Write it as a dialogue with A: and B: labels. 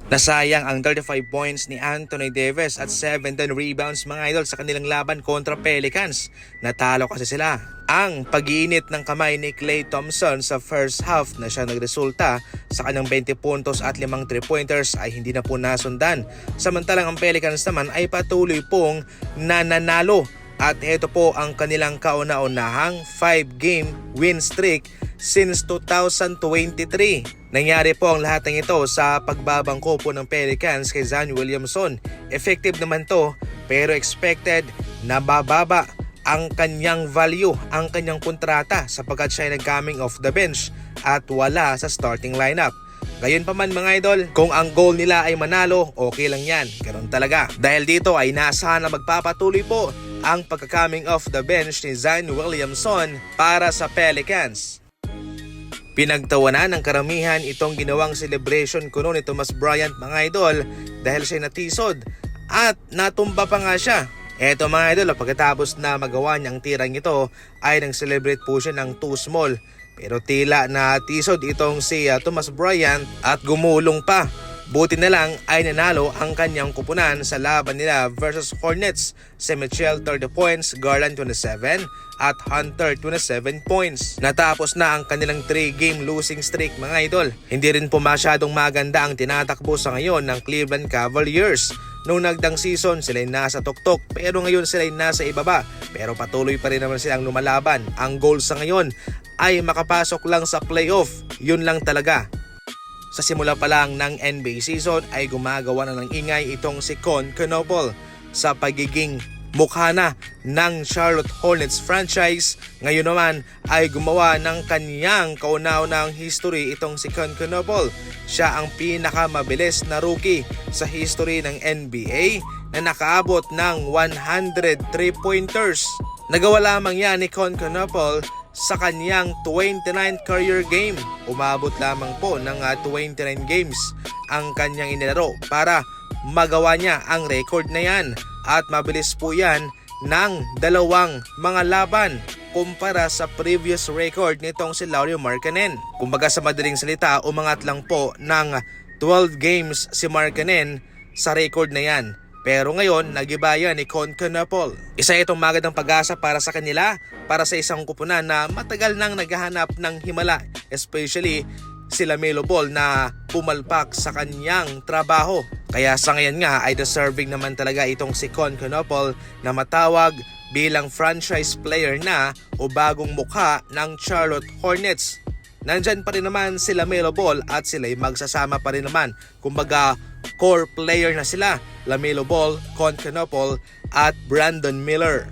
A: Nasayang ang 35 points ni Anthony Davis at 17 rebounds mga idol sa kanilang laban kontra Pelicans. Natalo kasi sila. Ang pag-iinit ng kamay ni Klay Thompson sa first half na siya nagresulta sa kanyang 20 puntos at 5 3-pointers ay hindi na po nasundan. Samantalang ang Pelicans naman ay patuloy pong nananalo. At ito po ang kanilang kauna-unahang 5-game win streak since 2023. Nangyari po ang lahat ng ito sa pagbabangko po ng Pelicans kay Zion Williamson. Effective naman to pero expected na bababa ang kanyang value, ang kanyang kontrata sapagkat siya ay nag-coming off the bench at wala sa starting lineup. Gayon pa man mga idol, kung ang goal nila ay manalo, okay lang yan. Ganoon talaga. Dahil dito ay naasahan na magpapatuloy po ang pagka-coming off the bench ni Zion Williamson para sa Pelicans. Pinagtawanan ng karamihan itong ginawang celebration kuno ni Thomas Bryant mga idol dahil siya natisod at natumba pa nga siya. Eto mga idol, pagkatapos na magawa niyang tirang ito ay nang-celebrate po siya ng too small. Pero tila natisod itong si Thomas Bryant at gumulong pa. Buti na lang ay nanalo ang kanyang kupunan sa laban nila versus Hornets. Si Mitchell 30 points, Garland 27 at Hunter 27 points. Natapos na ang kanilang 3-game losing streak mga idol. Hindi rin po masyadong maganda ang tinatakbo sa ngayon ng Cleveland Cavaliers. Noong nagdang season sila'y nasa tuktok pero ngayon sila'y nasa ibaba. Pero patuloy pa rin naman silang lumalaban. Ang goal sa ngayon ay makapasok lang sa playoff. Yun lang talaga. Sa simula pa lang ng NBA season ay gumagawa na ng ingay itong si Con Canopol sa pagiging mukha na ng Charlotte Hornets franchise. Ngayon naman ay gumawa ng kanyang kauna-unahang history itong si Con Canopol. Siya ang pinakamabilis na rookie sa history ng NBA na nakaabot ng 100 3-pointers. Nagawa lamang yan ni Con Canopol sa kanyang 29th career game. Umabot lamang po ng 29 games ang kanyang inilaro para magawa niya ang record na yan. At mabilis po yan ng dalawang mga laban kumpara sa previous record nitong si Lauri Markkanen. Kumbaga sa madaling salita, umangat lang po ng 12 games si Markkanen sa record na yan. Pero ngayon, nagiba yan ni Con Canopol. Isa itong magandang pag-asa para sa kanila, para sa isang kupunan na matagal nang naghahanap ng himala, especially si LaMelo Ball na pumalpak sa kanyang trabaho. Kaya sa ngayon nga ay deserving naman talaga itong si Con Canopol na matawag bilang franchise player na o bagong mukha ng Charlotte Hornets. Nandyan pa rin naman si LaMelo Ball at sila'y magsasama pa rin naman. Kumbaga core player na sila, LaMelo Ball, Con Canopol at Brandon Miller.